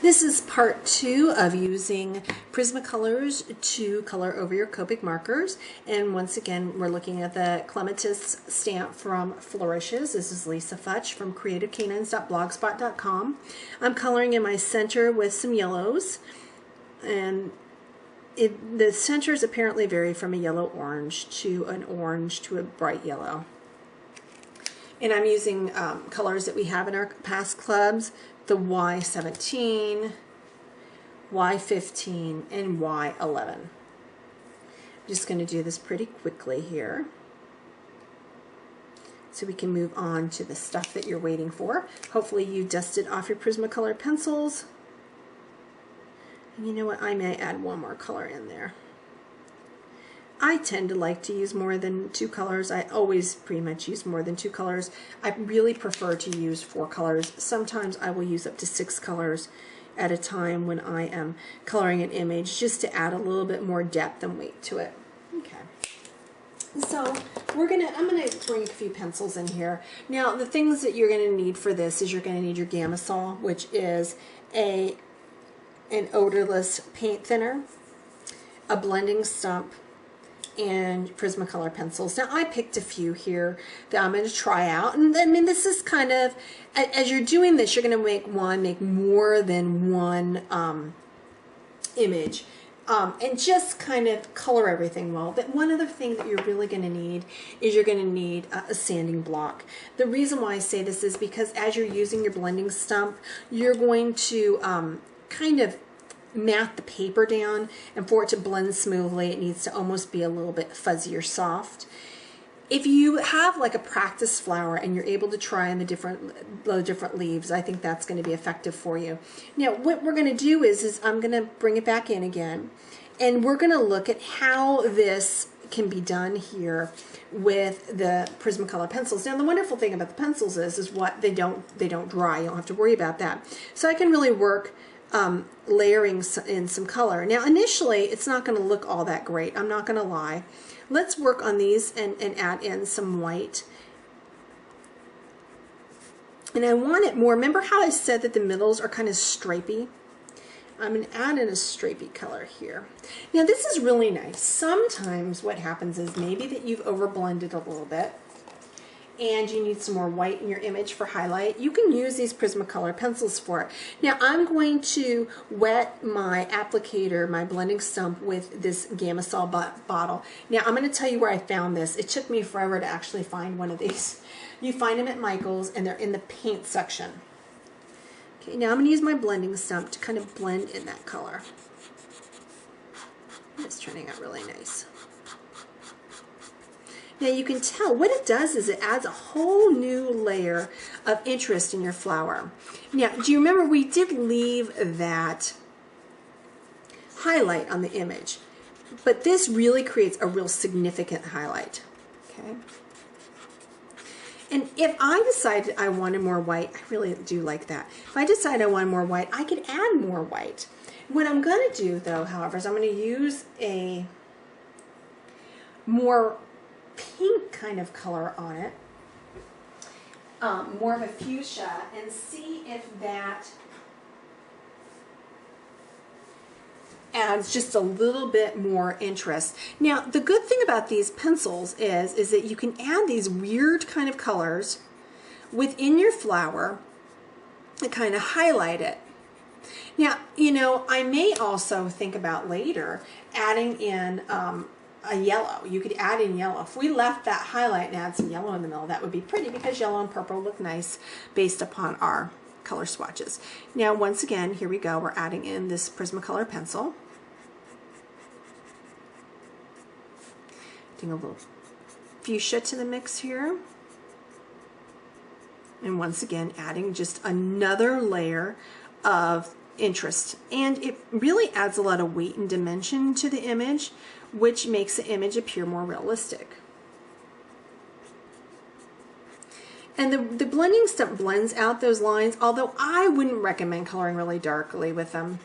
This is part 2 of using Prismacolors to color over your Copic markers. And once again, we're looking at the Clematis stamp from Flourishes. This is Lisa Futch from creativecanines.blogspot.com. I'm coloring in my center with some yellows. And the centers apparently vary from a yellow-orange to an orange to a bright yellow. And I'm using colors that we have in our past clubs, the Y17, Y15, and Y11. I'm just going to do this pretty quickly here so we can move on to the stuff that you're waiting for. Hopefully you dusted off your Prismacolor pencils. And you know what, I may add one more color in there. I tend to like to use more than 2 colors. I always pretty much use more than 2 colors. I really prefer to use 4 colors. Sometimes I will use up to 6 colors at a time when I am coloring an image, just to add a little bit more depth and weight to it. Okay. So I'm gonna bring a few pencils in here. Now the things that you're gonna need for this is you're gonna need your Gamma-Sol, which is an odorless paint thinner, a blending stump, and Prismacolor pencils. Now I picked a few here that I'm going to try out, and I mean this is kind of, as you're doing this, you're going to make more than one image, and just kind of color everything well. But one other thing that you're really going to need is you're going to need a sanding block. The reason why I say this is because as you're using your blending stump, you're going to kind of mat the paper down, and for it to blend smoothly it needs to almost be a little bit fuzzy or soft. If you have like a practice flower and you're able to try on the different leaves, I think that's going to be effective for you. Now what we're going to do is I'm going to bring it back in again, and we're going to look at how this can be done here with the Prismacolor pencils. Now the wonderful thing about the pencils is what they don't dry. You don't have to worry about that. So I can really work layering in some color. Now initially it's not going to look all that great, I'm not going to lie. Let's work on these and add in some white. And I want it more, remember how I said that the middles are kind of stripy? I'm going to add in a stripy color here. Now this is really nice. Sometimes what happens is maybe that you've over blended a little bit and you need some more white in your image for highlight. You can use these Prismacolor pencils for it. Now I'm going to wet my applicator, my blending stump, with this Gamma-Sol bottle. Now I'm going to tell you where I found this. It took me forever to actually find one of these. You find them at Michael's and they're in the paint section. Okay, now I'm going to use my blending stump to kind of blend in that color. It's turning out really nice. Now you can tell what it does is it adds a whole new layer of interest in your flower. Now, do you remember we did leave that highlight on the image, but this really creates a real significant highlight. Okay. And if I decided I wanted more white, I really do like that. If I decide I want more white, I could add more white. What I'm going to do though, however, is I'm going to use a more pink kind of color on it, more of a fuchsia, and see if that adds just a little bit more interest. Now the good thing about these pencils is that you can add these weird kind of colors within your flower and kind of highlight it. Now, you know, I may also think about later adding in a yellow. You could add in yellow. If we left that highlight and add some yellow in the middle, that would be pretty, because yellow and purple look nice based upon our color swatches. Now once again, here we go, we're adding in this Prismacolor pencil. Doing a little fuchsia to the mix here. And once again, adding just another layer of interest. And it really adds a lot of weight and dimension to the image, which makes the image appear more realistic. And the blending stump blends out those lines, although I wouldn't recommend coloring really darkly with them.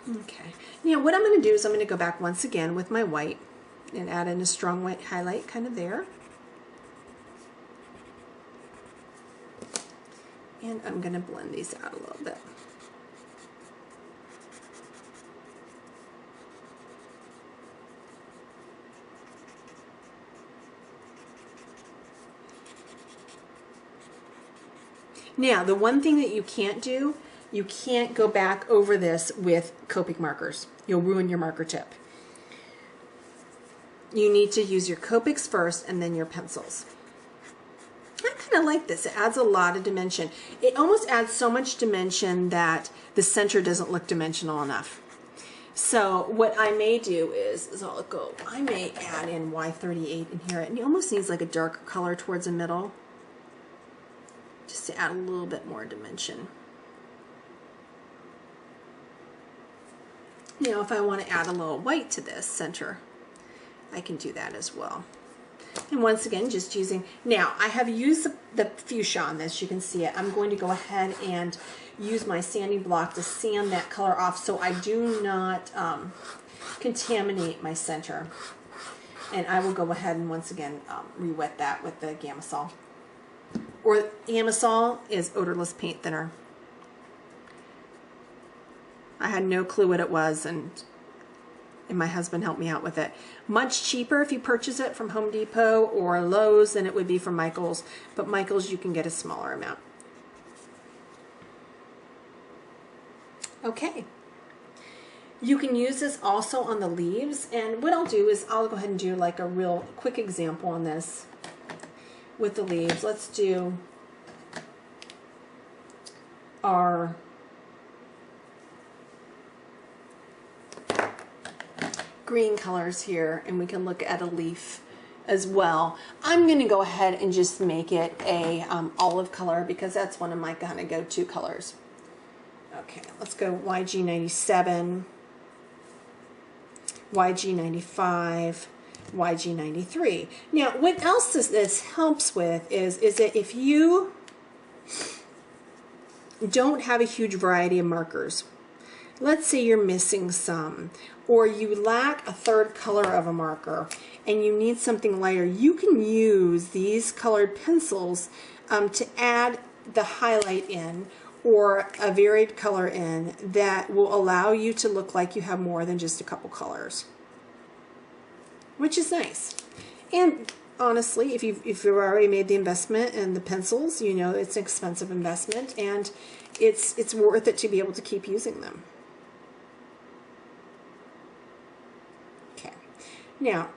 Okay, now what I'm going to do is I'm going to go back once again with my white and add in a strong white highlight kind of there. And I'm going to blend these out a little bit. Now, the one thing that you can't do, you can't go back over this with Copic markers. You'll ruin your marker tip. You need to use your Copics first and then your pencils. I kind of like this. It adds a lot of dimension. It almost adds so much dimension that the center doesn't look dimensional enough. So what I may do is I may add in Y38 in here. And it almost needs like a darker color towards the middle, just to add a little bit more dimension. Now, if I want to add a little white to this center, I can do that as well. And once again, just using, now I have used the fuchsia on this, you can see it. I'm going to go ahead and use my sanding block to sand that color off so I do not contaminate my center. And I will go ahead and once again re-wet that with the Gamasol. Or Gamasol is odorless paint thinner. I had no clue what it was, and my husband helped me out with it. Much cheaper if you purchase it from Home Depot or Lowe's than it would be from Michael's, but Michael's you can get a smaller amount. Okay. You can use this also on the leaves, and what I'll do is I'll go ahead and do like a real quick example on this with the leaves. Let's do our green colors here, and we can look at a leaf as well. I'm going to go ahead and just make it a olive color because that's one of my kind of go-to colors. Okay, let's go YG97, YG95, YG93. Now, what else this helps with is that if you don't have a huge variety of markers, let's say you're missing some, or you lack a third color of a marker and you need something lighter, you can use these colored pencils to add the highlight in or a varied color in that will allow you to look like you have more than just a couple colors, which is nice. And honestly, if you've already made the investment in the pencils, you know it's an expensive investment, and it's worth it to be able to keep using them. Now,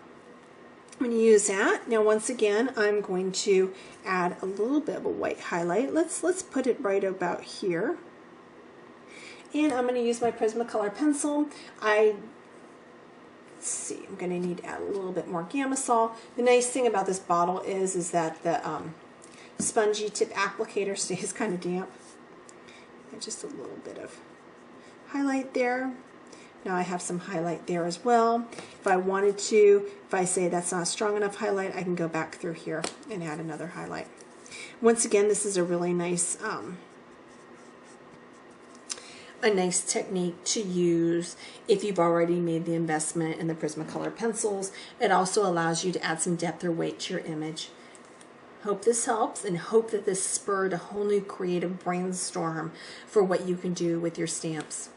I'm going to use that. Now, once again, I'm going to add a little bit of a white highlight. Let's put it right about here. And I'm going to use my Prismacolor pencil. Let's see, I'm going to need to add a little bit more Gamasol. The nice thing about this bottle is that the spongy tip applicator stays kind of damp. And just a little bit of highlight there. Now I have some highlight there as well. If I wanted to, if I say that's not a strong enough highlight, I can go back through here and add another highlight. Once again, this is a really nice technique to use if you've already made the investment in the Prismacolor pencils. It also allows you to add some depth or weight to your image. Hope this helps, and hope that this spurred a whole new creative brainstorm for what you can do with your stamps.